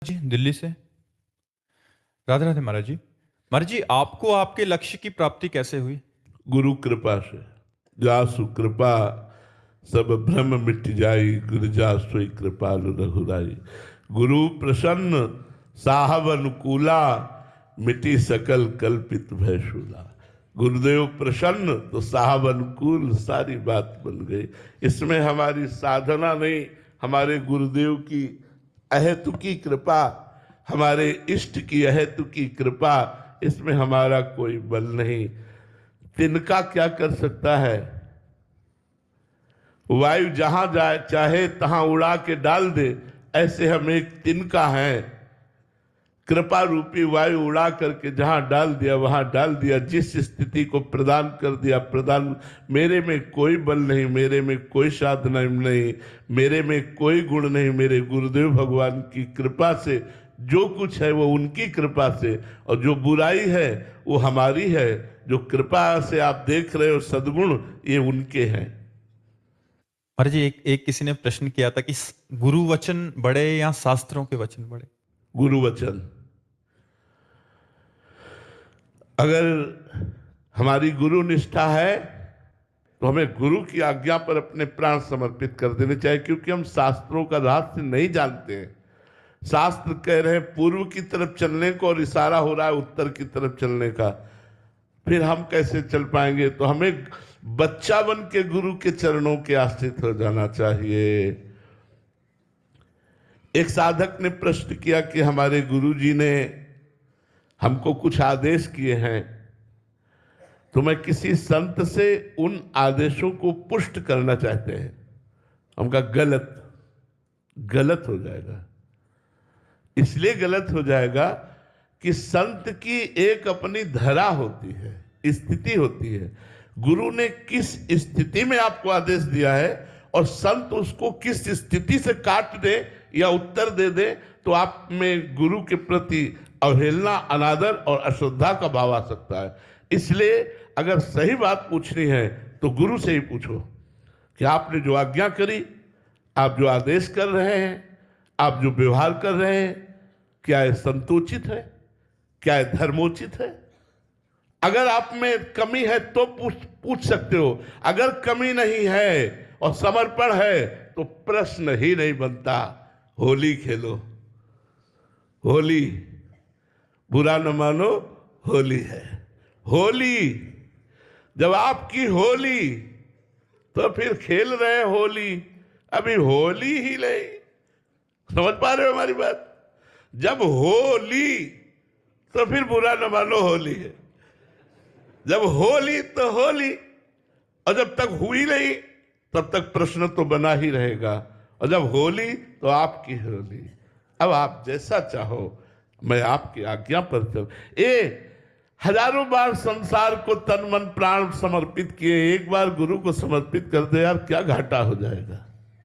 जी दिल्ली से। राधे राधे महाराज जी। महाराज जी, आपको आपके लक्ष्य की प्राप्ति कैसे हुई? गुरु कृपा से। जासु कृपा सब भ्रम मिट जाई, गुरु जासु कृपालु रघुराई। गुरु प्रसन्न साहब अनुकूला, मिटी सकल कल्पित भयशूला। गुरुदेव प्रसन्न तो साहब अनुकूल, सारी बात बन गई। इसमें हमारी साधना नहीं, हमारे गुरुदेव की अहेतुकी कृपा, हमारे इष्ट की अहेतुकी कृपा, इसमें हमारा कोई बल नहीं। तिनका क्या कर सकता है? वायु जहां जाए चाहे तहां उड़ा के डाल दे, ऐसे हम एक तिनका हैं। कृपा रूपी वायु उड़ा करके जहां डाल दिया वहां डाल दिया, जिस स्थिति को प्रदान कर दिया प्रदान। मेरे में कोई बल नहीं, मेरे में कोई साधना नहीं, मेरे में कोई गुण नहीं। मेरे गुरुदेव भगवान की कृपा से जो कुछ है वो उनकी कृपा से, और जो बुराई है वो हमारी है। जो कृपा से आप देख रहे हो सद्गुण, ये उनके हैं। महाराज जी, एक किसी ने प्रश्न किया था कि गुरु वचन बड़े या शास्त्रों के वचन बड़े? गुरु वचन। अगर हमारी गुरु निष्ठा है तो हमें गुरु की आज्ञा पर अपने प्राण समर्पित कर देने चाहिए, क्योंकि हम शास्त्रों का रहस्य नहीं जानते हैं। शास्त्र कह रहे हैं पूर्व की तरफ चलने को, और इशारा हो रहा है उत्तर की तरफ चलने का। फिर हम कैसे चल पाएंगे? तो हमें बच्चा बन के गुरु के चरणों के आश्रित हो जाना चाहिए। एक साधक ने प्रश्न किया कि हमारे गुरु जी ने हमको कुछ आदेश किए हैं, तो मैं किसी संत से उन आदेशों को पुष्ट करना चाहते हैं। हम कहा गलत हो जाएगा। इसलिए गलत हो जाएगा कि संत की एक अपनी धरा होती है, स्थिति होती है। गुरु ने किस स्थिति में आपको आदेश दिया है, और संत उसको किस स्थिति से काट दे या उत्तर दे दे, तो आप में गुरु के प्रति अवहेलना, अनादर और अश्रद्धा का भाव आ सकता है। इसलिए अगर सही बात पूछनी है तो गुरु से ही पूछो कि आपने जो आज्ञा करी, आप जो आदेश कर रहे हैं, आप जो व्यवहार कर रहे हैं, क्या यह संतोचित है, क्या यह धर्मोचित है? अगर आप में कमी है तो पूछ सकते हो। अगर कमी नहीं है और समर्पण है तो प्रश्न ही नहीं बनता। होली खेलो, होली, बुरा न मानो, होली है। होली जब आपकी होली, तो फिर खेल रहे होली। अभी होली ही नहीं, समझ पा रहे हो हमारी बात? जब होली तो फिर बुरा न मानो, होली है। जब होली तो होली, और जब तक हुई नहीं तब तक प्रश्न तो बना ही रहेगा। और जब होली तो आपकी होली। अब आप जैसा चाहो, मैं आपकी आज्ञा पर चल। हजारों बार संसार को तन मन प्राण समर्पित किए, एक बार गुरु को समर्पित कर दे यार, क्या घाटा हो जाएगा?